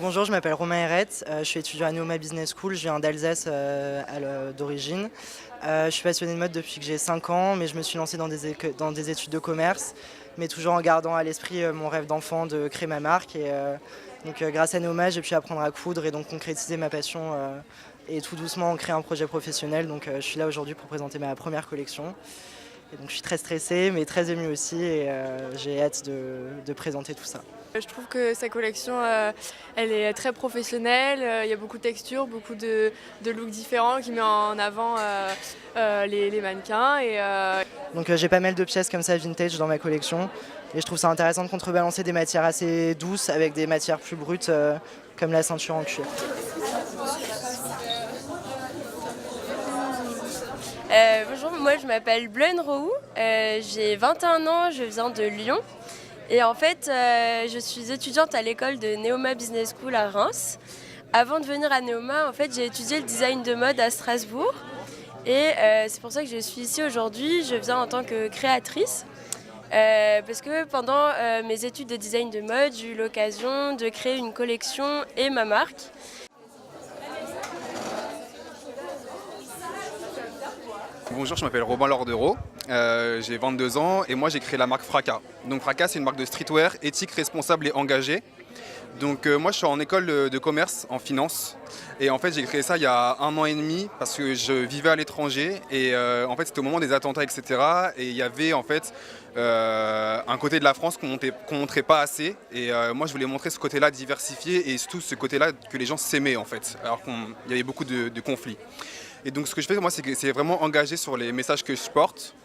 Bonjour, je m'appelle Romain Herrette, je suis étudiant à Neoma Business School, je viens d'Alsace d'origine. Je suis passionnée de mode depuis que j'ai 5 ans, mais je me suis lancée dans des études de commerce, mais toujours en gardant à l'esprit mon rêve d'enfant de créer ma marque. Grâce à Neoma, j'ai pu apprendre à coudre et donc concrétiser ma passion et tout doucement en créer un projet professionnel. Je suis là aujourd'hui pour présenter ma première collection. Et donc je suis très stressée, mais très émue aussi et j'ai hâte de présenter tout ça. Je trouve que sa collection, elle est très professionnelle, il y a beaucoup de textures, beaucoup de looks différents qui met en avant les mannequins. J'ai pas mal de pièces comme ça vintage dans ma collection et je trouve ça intéressant de contrebalancer des matières assez douces avec des matières plus brutes comme la ceinture en cuir. Bonjour, moi je m'appelle Bleun Roux, j'ai 21 ans, je viens de Lyon et en fait je suis étudiante à l'école de Neoma Business School à Reims. Avant de venir à Neoma, en fait, j'ai étudié le design de mode à Strasbourg et c'est pour ça que je suis ici aujourd'hui. Je viens en tant que créatrice parce que pendant mes études de design de mode, j'ai eu l'occasion de créer une collection et ma marque. Bonjour, je m'appelle Robin Lordereau, j'ai 22 ans et moi j'ai créé la marque Fracas. Donc Fracas, c'est une marque de streetwear éthique, responsable et engagée. Moi je suis en école de commerce, en finance. Et en fait j'ai créé ça il y a 1 an et demi parce que je vivais à l'étranger et en fait c'était au moment des attentats, etc. Et il y avait en fait un côté de la France qu'on montrait pas assez. Et moi je voulais montrer ce côté-là diversifié et surtout ce côté-là que les gens s'aimaient en fait, alors qu'il y avait beaucoup de conflits. Et donc ce que je fais moi c'est vraiment engagé sur les messages que je porte.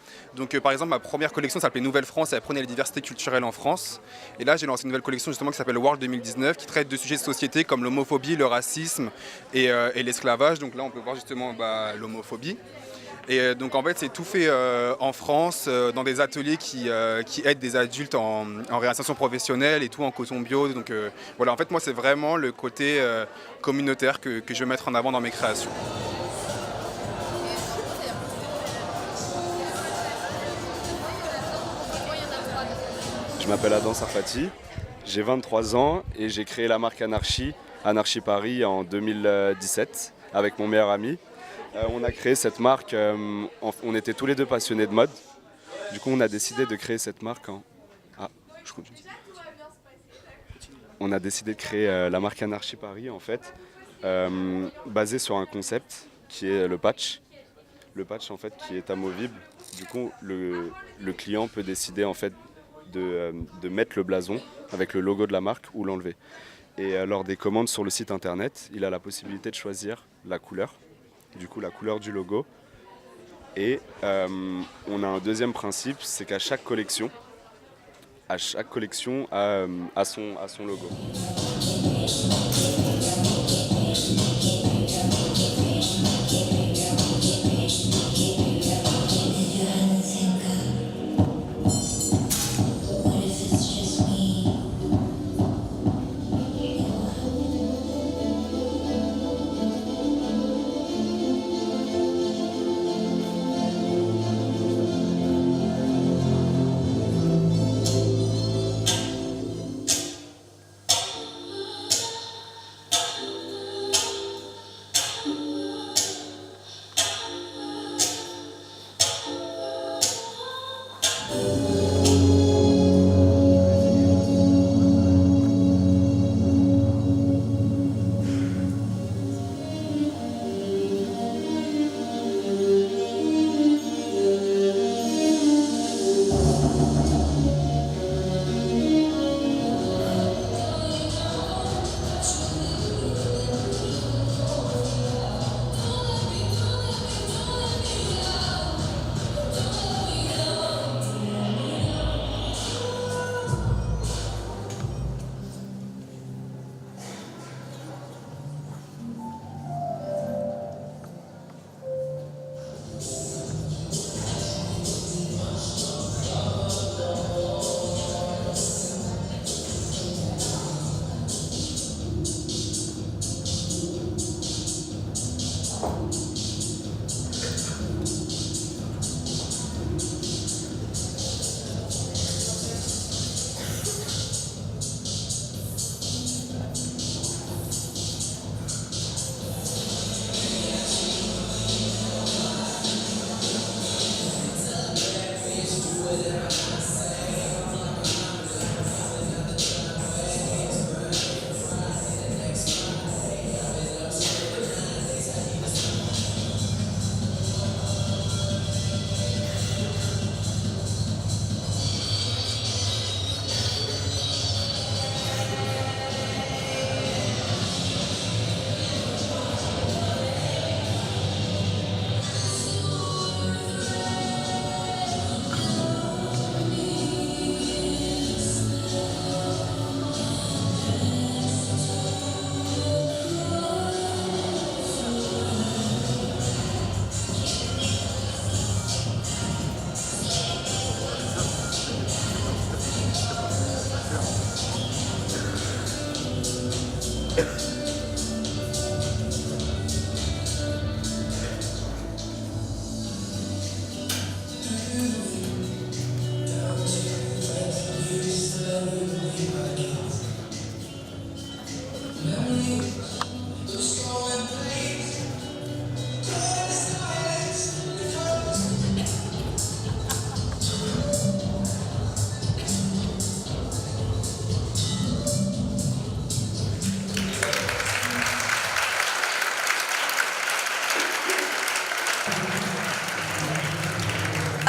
Par exemple ma première collection s'appelait Nouvelle France et elle prenait la diversité culturelle en France. Et là j'ai lancé une nouvelle collection justement qui s'appelle World 2019 qui traite de sujets de société comme l'homophobie, le racisme et l'esclavage. Donc là on peut voir justement l'homophobie. Et donc en fait c'est tout fait en France dans des ateliers qui aident des adultes en réinsertion professionnelle et tout en coton bio. Voilà, en fait moi c'est vraiment le côté communautaire que je veux mettre en avant dans mes créations. Je m'appelle Adam Sarfati, j'ai 23 ans et j'ai créé la marque Anarchy Paris en 2017 avec mon meilleur ami. On a créé cette marque, on était tous les deux passionnés de mode. Du coup on a décidé de créer cette marque On a décidé de créer la marque Anarchy Paris en fait, basée sur un concept qui est le patch. Le patch en fait qui est amovible. Du coup le client peut décider en fait de mettre le blason avec le logo de la marque ou l'enlever. Et lors des commandes sur le site internet, il a la possibilité de choisir la couleur, du coup la couleur du logo. Et on a un deuxième principe, c'est qu'à chaque collection a son logo.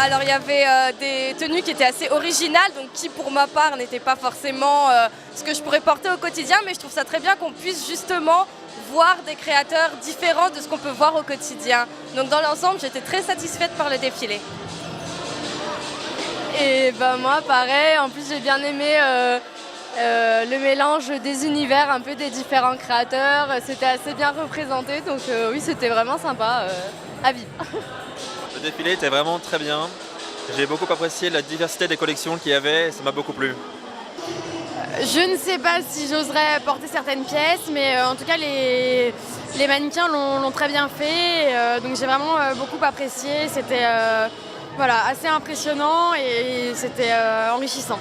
Alors il y avait des tenues qui étaient assez originales, donc qui pour ma part n'étaient pas forcément ce que je pourrais porter au quotidien, mais je trouve ça très bien qu'on puisse justement voir des créateurs différents de ce qu'on peut voir au quotidien. Donc dans l'ensemble, j'étais très satisfaite par le défilé. Et ben moi pareil, en plus j'ai bien aimé le mélange des univers un peu des différents créateurs, c'était assez bien représenté, donc oui c'était vraiment sympa à vivre. Le défilé était vraiment très bien. J'ai beaucoup apprécié la diversité des collections qu'il y avait et ça m'a beaucoup plu. Je ne sais pas si j'oserais porter certaines pièces, mais en tout cas les mannequins l'ont très bien fait, donc j'ai vraiment beaucoup apprécié. C'était voilà, assez impressionnant et c'était enrichissant.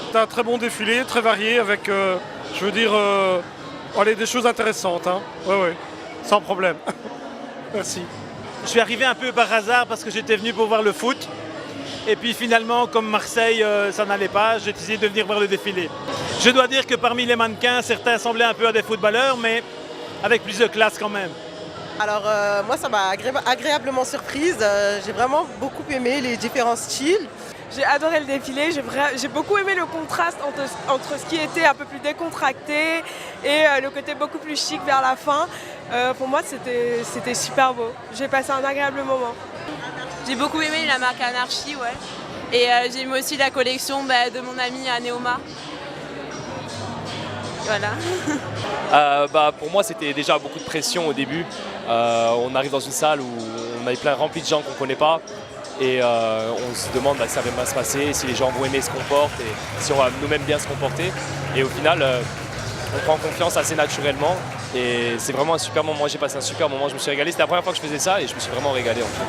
C'était un très bon défilé, très varié, avec, je veux dire, allez, des choses intéressantes. Hein. Ouais, sans problème. Merci. Je suis arrivé un peu par hasard parce que j'étais venu pour voir le foot. Et puis finalement, comme Marseille, ça n'allait pas, j'ai décidé de venir voir le défilé. Je dois dire que parmi les mannequins, certains semblaient un peu à des footballeurs, mais avec plus de classe quand même. Alors moi, ça m'a agréablement surprise. J'ai vraiment beaucoup aimé les différents styles. J'ai adoré le défilé, j'ai beaucoup aimé le contraste entre ce qui était un peu plus décontracté et le côté beaucoup plus chic vers la fin. Pour moi, c'était super beau. J'ai passé un agréable moment. J'ai beaucoup aimé la marque Anarchy, ouais. Et j'ai aimé aussi la collection de mon ami à Neoma. Voilà. Pour moi, c'était déjà beaucoup de pression au début. On arrive dans une salle où on est rempli de gens qu'on ne connaît pas. Et on se demande si ça va bien se passer, si les gens vont aimer ce qu'on porte et si on va nous-mêmes bien se comporter. Et au final, on prend confiance assez naturellement. Et c'est vraiment un super moment. Moi, j'ai passé un super moment, je me suis régalé. C'était la première fois que je faisais ça et je me suis vraiment régalé en fait.